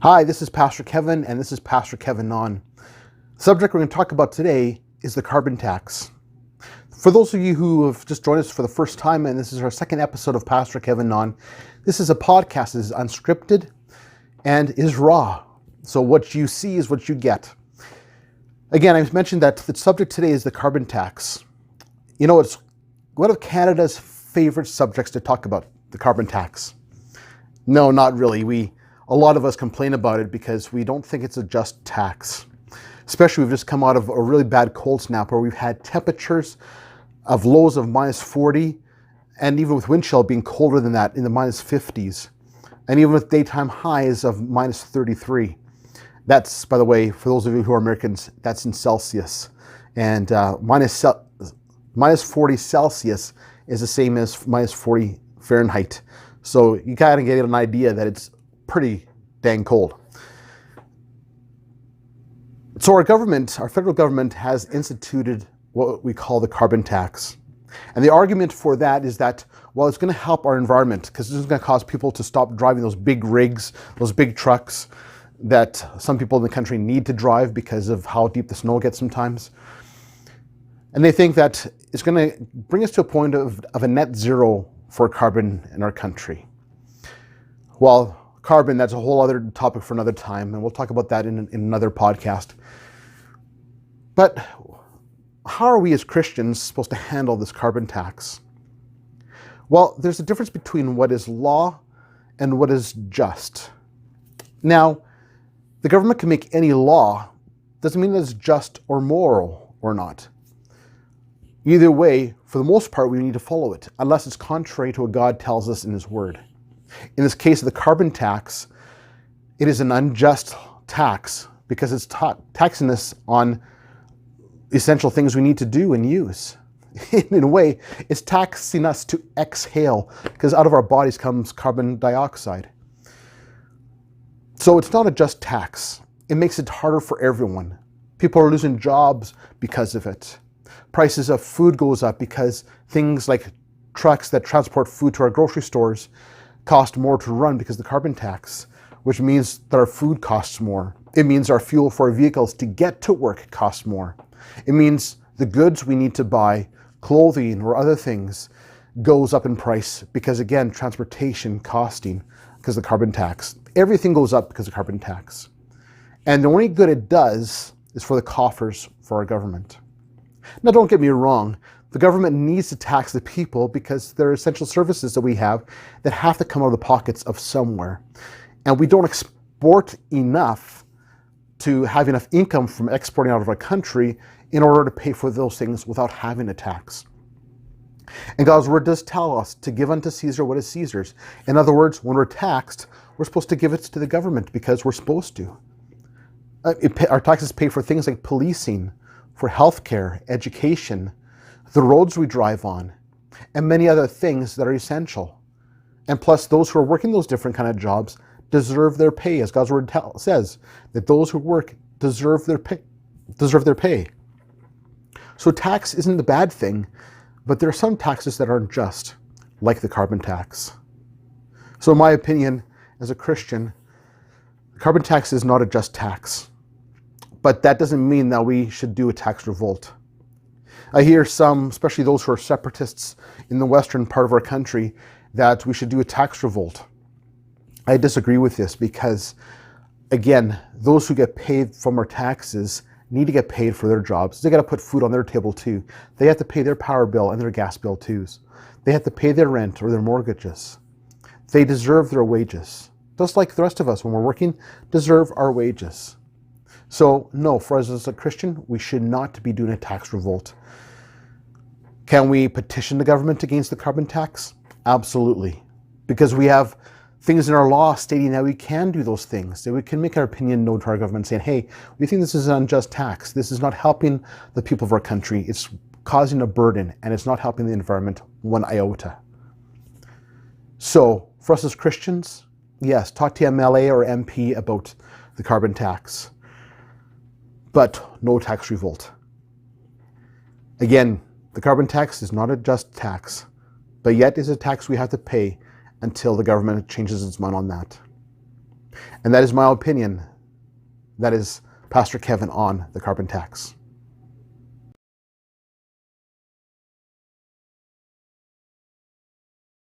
Hi, this is Pastor Kevin, and this is Pastor Kevin On. The subject we're going to talk about today is the carbon tax. For those of you who have just joined us for the first time, and this is our second episode of Pastor Kevin On, this is a podcast that is unscripted and is raw. So what you see is what you get. Again, I've mentioned that the subject today is the carbon tax. You know, it's one of Canada's favorite subjects to talk about, the carbon tax. No, not really. A lot of us complain about it because we don't think it's a just tax. Especially we've just come out of a really bad cold snap where we've had temperatures of lows of minus 40, and even with wind chill being colder than that in the minus 50s, and even with daytime highs of minus 33. That's, by the way, for those of you who are Americans, that's in Celsius. And minus 40 Celsius is the same as minus 40 Fahrenheit. So you kind of get an idea that it's pretty dang cold. So our federal government has instituted what we call the carbon tax. And the argument for that is that, well, it's going to help our environment because this is going to cause people to stop driving those big rigs, those big trucks that some people in the country need to drive because of how deep the snow gets sometimes. And they think that it's going to bring us to a point of a net zero for carbon in our country. Well, carbon, that's a whole other topic for another time, and we'll talk about that in another podcast. But how are we as Christians supposed to handle this carbon tax? Well, there's a difference between what is law and what is just. Now, the government can make any law. Doesn't mean that it's just or moral or not. Either way, for the most part, we need to follow it, unless it's contrary to what God tells us in His Word. In this case of the carbon tax, it is an unjust tax because it's taxing us on essential things we need to do and use. In a way, it's taxing us to exhale because out of our bodies comes carbon dioxide. So it's not a just tax. It makes it harder for everyone. People are losing jobs because of it. Prices of food goes up because things like trucks that transport food to our grocery stores cost more to run because of the carbon tax, which means that our food costs more. It means our fuel for our vehicles to get to work costs more. It means the goods we need to buy, clothing or other things, goes up in price because, again, transportation costing because of the carbon tax. Everything goes up because of carbon tax. And the only good it does is for the coffers for our government. Now, don't get me wrong. The government needs to tax the people because there are essential services that we have that have to come out of the pockets of somewhere. And we don't export enough to have enough income from exporting out of our country in order to pay for those things without having a tax. And God's Word does tell us to give unto Caesar what is Caesar's. In other words, when we're taxed, we're supposed to give it to the government because we're supposed to. Our taxes pay for things like policing, for healthcare, education, the roads we drive on, and many other things that are essential. And plus, those who are working those different kind of jobs deserve their pay, as God's Word says, that those who work deserve their pay. So tax isn't the bad thing, but there are some taxes that aren't just, like the carbon tax. So in my opinion, as a Christian, the carbon tax is not a just tax. But that doesn't mean that we should do a tax revolt. I hear some, especially those who are separatists in the western part of our country, that we should do a tax revolt. I disagree with this because, again, those who get paid from our taxes need to get paid for their jobs. They got to put food on their table too. They have to pay their power bill and their gas bill too. They have to pay their rent or their mortgages. They deserve their wages. Just like the rest of us, when we're working, deserve our wages. So no, for us as a Christian, we should not be doing a tax revolt. Can we petition the government against the carbon tax? Absolutely. Because we have things in our law stating that we can do those things, that we can make our opinion known to our government saying, hey, we think this is an unjust tax. This is not helping the people of our country. It's causing a burden and it's not helping the environment one iota. So for us as Christians, yes, talk to MLA or MP about the carbon tax, but no tax revolt. Again, the carbon tax is not a just tax, but yet is a tax we have to pay until the government changes its mind on that. And that is my opinion. That is Pastor Kevin on the carbon tax.